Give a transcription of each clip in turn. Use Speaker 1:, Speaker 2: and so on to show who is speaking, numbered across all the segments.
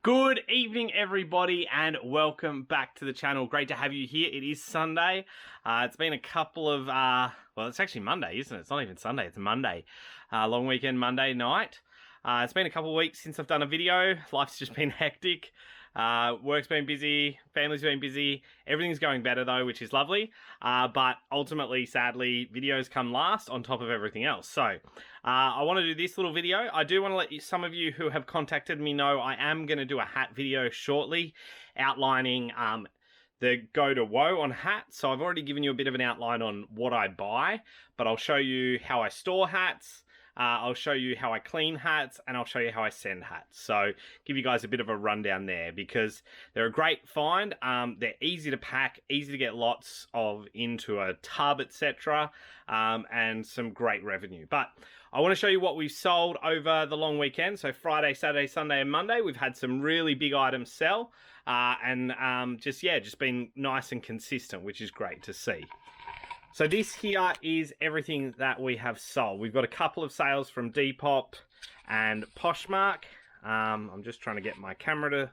Speaker 1: Good evening, everybody, and welcome back to the channel. Great to have you here. It is Sunday. It's been a couple of, well, it's actually Monday, isn't it? It's not even Sunday, it's Monday. Long weekend, Monday night. It's been a couple of weeks since I've done a video. Life's just been hectic. Work's been busy, family's been busy. Everything's going better though, which is lovely. But ultimately, sadly, videos come last on top of everything else. So, I want to do this little video. I do want to let some of you who have contacted me know I am going to do a hat video shortly, outlining the go to woe on hats. So I've already given you a bit of an outline on what I buy, but I'll show you how I store hats. I'll show you how I clean hats, and I'll show you how I send hats. So give you guys a bit of a rundown there, because they're a great find. They're easy to pack, easy to get lots of into a tub, etc., and some great revenue. But I want to show you what we've sold over the long weekend. So Friday, Saturday, Sunday, and Monday, we've had some really big items sell, and just been nice and consistent, which is great to see. So this here is everything that we have sold. We've got a couple of sales from Depop and Poshmark. I'm just trying to get my camera to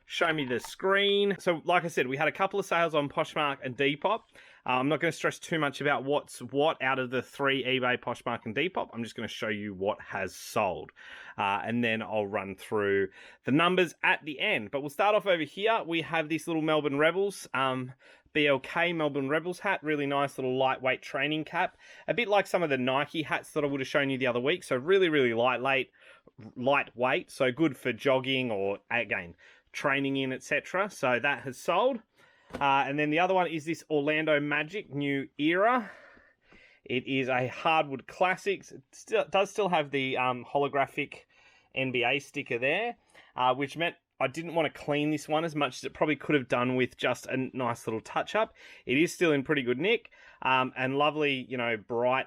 Speaker 1: show me the screen. So like I said, we had a couple of sales on Poshmark and Depop. I'm not going to stress too much about what's what out of the three: eBay, Poshmark, and Depop. I'm just going to show you what has sold. And then I'll run through the numbers at the end. But we'll start off over here. We have this little Melbourne Rebels BLK Melbourne Rebels hat. Really nice little lightweight training cap. A bit like some of the Nike hats that I would have shown you the other week. So really, really lightweight. So good for jogging or, again, training in, etc. So that has sold. And then the other one is this Orlando Magic New Era. It is a hardwood classics. It does still have the holographic NBA sticker there, which meant I didn't want to clean this one as much as it probably could have done with just a nice little touch up. It is still in pretty good nick, and lovely, you know, bright,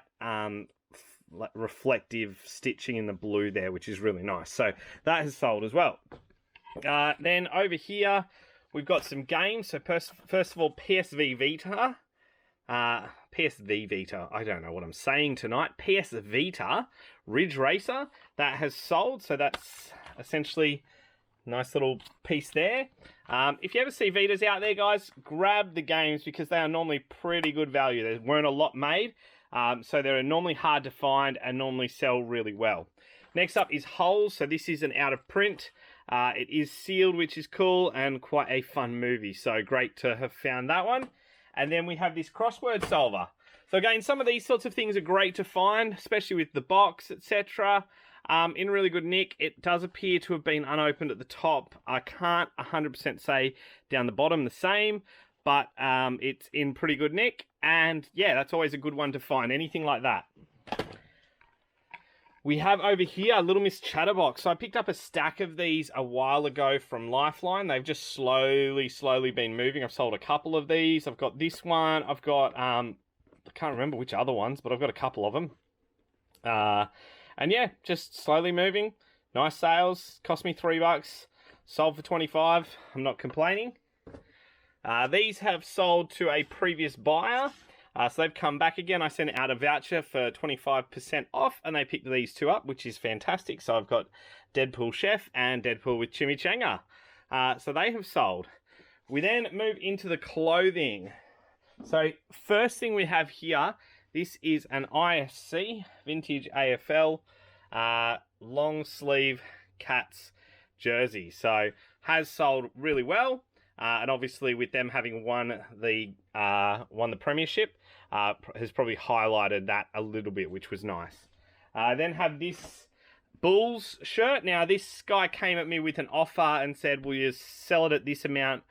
Speaker 1: reflective stitching in the blue there, which is really nice. So that has sold as well. Then over here, we've got some games. So first of all, PSV Vita. PSV Vita, I don't know what I'm saying tonight. PS Vita Ridge Racer, that has sold. So that's essentially a nice little piece there. If you ever see Vitas out there, guys, grab the games, because they are normally pretty good value. There weren't a lot made, so they're normally hard to find and normally sell really well. Next up is Holes. So this is an out of print. It is sealed, which is cool, and quite a fun movie. So great to have found that one. And then we have this crossword solver. So again, some of these sorts of things are great to find, especially with the box, etc. In really good nick. It does appear to have been unopened at the top. I can't 100% say down the bottom the same, but it's in pretty good nick. And yeah, that's always a good one to find, anything like that. We have over here a Little Miss Chatterbox. So I picked up a stack of these a while ago from Lifeline. They've just slowly been moving. I've sold a couple of these. I've got this one. I've got, I can't remember which other ones, but I've got a couple of them. And yeah, just slowly moving. Nice sales. Cost me $3. Sold for 25. I'm not complaining. These have sold to a previous buyer. So they've come back again. I sent out a voucher for 25% off, and they picked these two up, which is fantastic. So I've got Deadpool Chef and Deadpool with Chimichanga. So they have sold. We then move into the clothing. So first thing we have here, this is an ISC Vintage AFL long sleeve Cats jersey. So has sold really well. And obviously with them having won the premiership, has probably highlighted that a little bit, which was nice. Then have this Bulls shirt. Now this guy came at me with an offer and said, will you sell it at this amount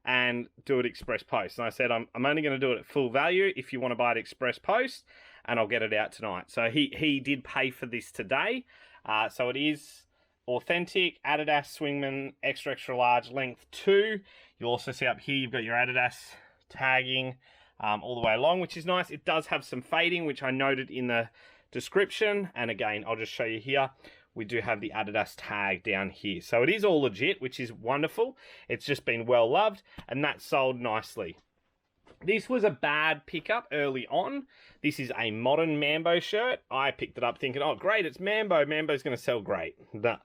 Speaker 1: and do it express post? And I said, I'm only going to do it at full value if you want to buy it express post, and I'll get it out tonight. So he did pay for this today. So it is authentic Adidas Swingman extra large length 2. You'll also see up here you've got your Adidas tagging all the way along, which is nice. It does have some fading, which I noted in the description. And again, I'll just show you here. We do have the Adidas tag down here. So it is all legit, which is wonderful. It's just been well loved, and that sold nicely. This was a bad pickup early on. This is a modern Mambo shirt. I picked it up thinking, oh great, it's Mambo. Mambo's going to sell great. But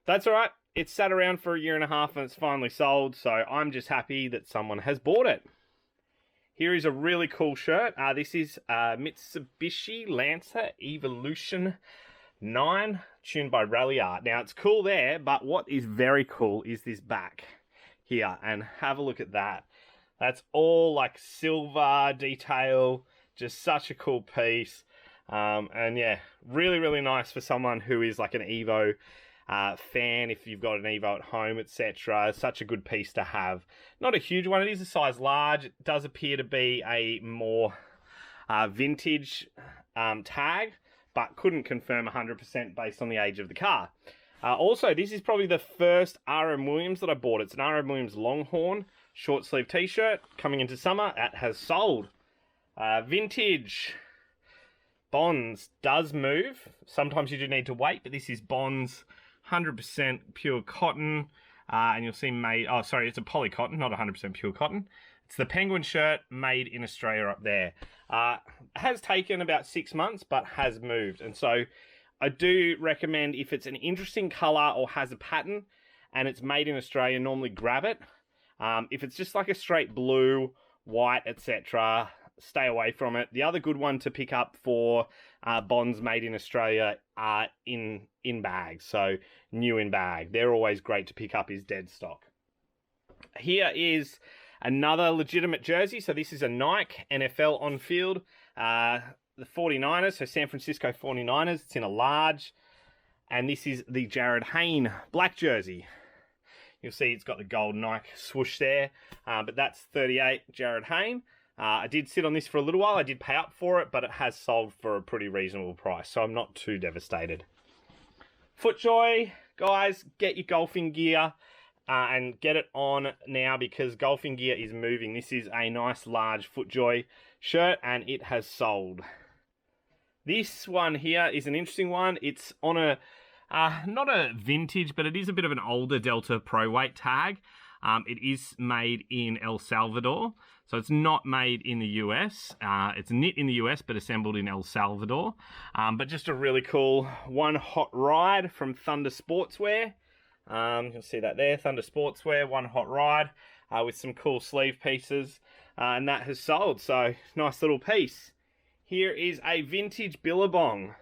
Speaker 1: that's all right. it's sat around for a year and a half and it's finally sold, so I'm just happy that someone has bought it. Here is a really cool shirt. This is Mitsubishi Lancer Evolution 9, tuned by Rally Art. Now, it's cool there, but what is very cool is this back here, and have a look at that. That's all like silver detail, just such a cool piece. And yeah, really, really nice for someone who is like an Evo fan, if you've got an Evo at home, etc. Such a good piece to have. Not a huge one, it is a size large. It does appear to be a more vintage tag, but couldn't confirm 100% based on the age of the car. Also, this is probably the first RM Williams that I bought. It's an RM Williams Longhorn short sleeve t-shirt coming into summer. That has sold. Vintage Bonds does move. Sometimes you do need to wait, but this is Bonds 100% pure cotton, and you'll see made, oh sorry, it's a poly cotton, not 100% pure cotton. It's the Penguin shirt made in Australia up there. Has taken about 6 months, but has moved. And so I do recommend, if it's an interesting color or has a pattern and it's made in Australia, normally grab it. If it's just like a straight blue, white, etc., stay away from it. The other good one to pick up for bonds made in Australia are in bags, so new in bag. They're always great to pick up, is dead stock. Here is another legitimate jersey. So this is a Nike NFL on field. The 49ers, so San Francisco 49ers. It's in a large. And this is the Jared Hayne black jersey. You'll see it's got the gold Nike swoosh there. But that's 38 Jared Hayne. I did sit on this for a little while. I did pay up for it, but it has sold for a pretty reasonable price, so I'm not too devastated. FootJoy, guys, get your golfing gear and get it on now, because golfing gear is moving. This is a nice large FootJoy shirt, and it has sold. This one here is an interesting one. It's on a, not a vintage, but it is a bit of an older Delta Pro Weight tag. It is made in El Salvador, so it's not made in the US. It's knit in the US, but assembled in El Salvador. But just a really cool One Hot Ride from Thunder Sportswear. You'll see that there, Thunder Sportswear, One Hot Ride, with some cool sleeve pieces. And that has sold, so nice little piece. Here is a vintage Billabong.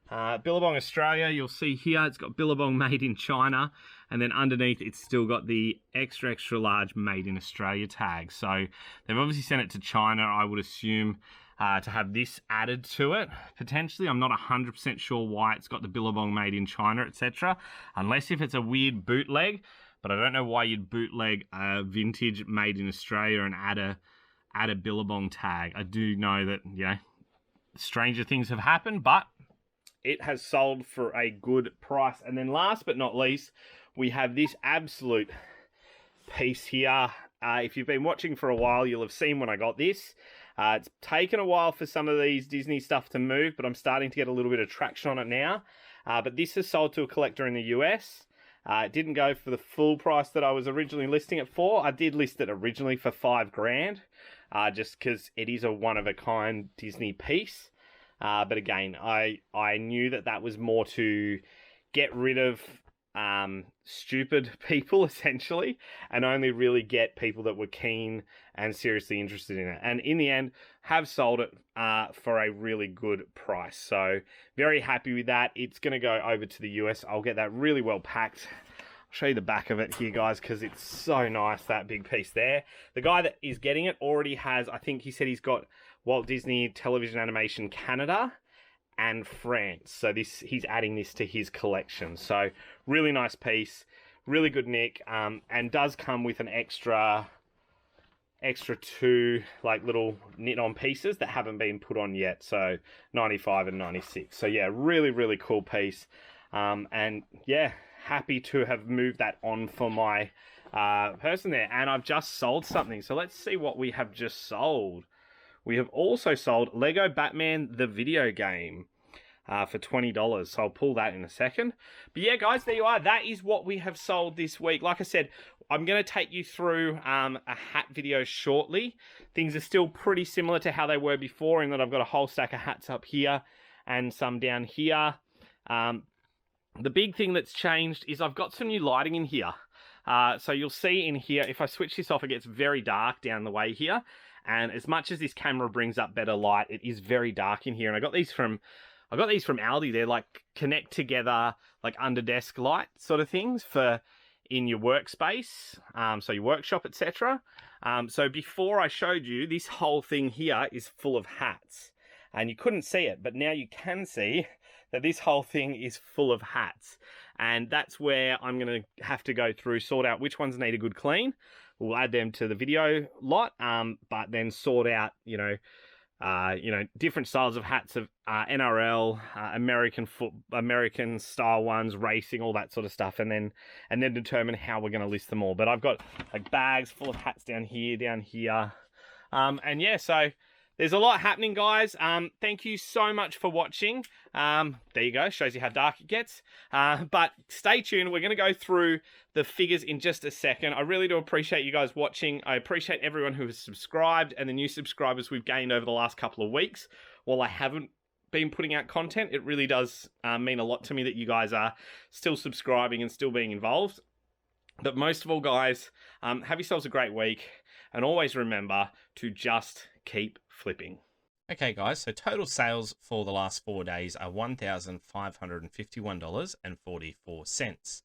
Speaker 1: Billabong Australia, you'll see here, it's got Billabong made in China, and then underneath it's still got the extra large made in Australia tag. So they've obviously sent it to China, I would assume, to have this added to it, potentially. I'm not 100% sure why it's got the Billabong made in China, etc. Unless if it's a weird bootleg, but I don't know why you'd bootleg a vintage made in Australia and add a Billabong tag. I do know that, you know, stranger things have happened, but it has sold for a good price. And then last but not least, we have this absolute piece here. If you've been watching for a while, you'll have seen when I got this. It's taken a while for some of these Disney stuff to move, but I'm starting to get a little bit of traction on it now. But this has sold to a collector in the US. It didn't go for the full price that I was originally listing it for. I did list it originally for $5,000, just because it is a one-of-a-kind Disney piece. But again, I knew that was more to get rid of stupid people, essentially, and only really get people that were keen and seriously interested in it. And in the end, have sold it for a really good price. So very happy with that. It's going to go over to the US. I'll get that really well packed. I'll show you the back of it here, guys, because it's so nice, that big piece there. The guy that is getting it already has, I think he said he's got Walt Disney Television Animation Canada and France. So he's adding this to his collection. So really nice piece, really good nick, and does come with an extra two like little knit on pieces that haven't been put on yet. So 95 and 96. So yeah, really cool piece. And yeah, happy to have moved that on for my person there. And I've just sold something. So let's see what we have just sold. We have also sold Lego Batman the video game for $20. So I'll pull that in a second. But yeah, guys, there you are. That is what we have sold this week. Like I said, I'm going to take you through a hat video shortly. Things are still pretty similar to how they were before, in that I've got a whole stack of hats up here and some down here. The big thing that's changed is I've got some new lighting in here. So you'll see in here, if I switch this off, it gets very dark down the way here. And as much as this camera brings up better light, it is very dark in here. And I got these from Aldi. They're like connect together, like under desk light sort of things for in your workspace, so your workshop, etc. So before I showed you, this whole thing here is full of hats. And you couldn't see it, but now you can see that this whole thing is full of hats. And that's where I'm going to have to go through, sort out which ones need a good clean. We'll add them to the video lot, but then sort out, different styles of hats of NRL, American style ones, racing, all that sort of stuff, and then determine how we're going to list them all. But I've got like bags full of hats down here, and yeah, so there's a lot happening, guys. Thank you so much for watching. There you go, shows you how dark it gets. But stay tuned, we're going to go through the figures in just a second. I really do appreciate you guys watching. I appreciate everyone who has subscribed and the new subscribers we've gained over the last couple of weeks. While I haven't been putting out content, it really does mean a lot to me that you guys are still subscribing and still being involved. But most of all, guys, have yourselves a great week, and always remember to just keep flipping.
Speaker 2: Okay, guys, so total sales for the last 4 days are $1,551.44.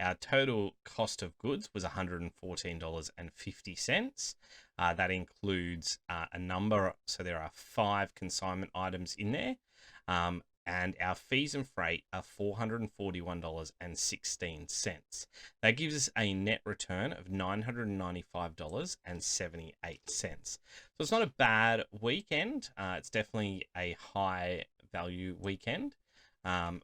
Speaker 2: Our total cost of goods was $114.50. That includes a number, so there are 5 consignment items in there. And our fees and freight are $441.16. That gives us a net return of $995.78. So it's not a bad weekend. It's definitely a high value weekend,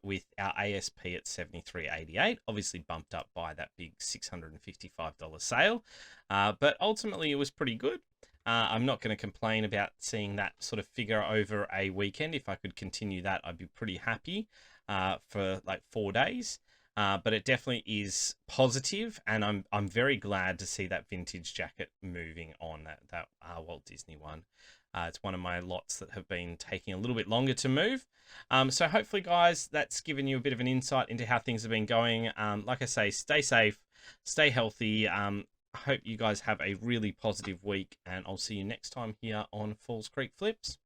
Speaker 2: with our ASP at $73.88, obviously bumped up by that big $655 sale. But ultimately it was pretty good. I'm not going to complain about seeing that sort of figure over a weekend. If I could continue that, I'd be pretty happy for like 4 days. But it definitely is positive, and I'm very glad to see that vintage jacket moving on, that Walt Disney one. It's one of my lots that have been taking a little bit longer to move. So hopefully, guys, that's given you a bit of an insight into how things have been going. Like I say, stay safe, stay healthy. I hope you guys have a really positive week, and I'll see you next time here on Falls Creek Flips.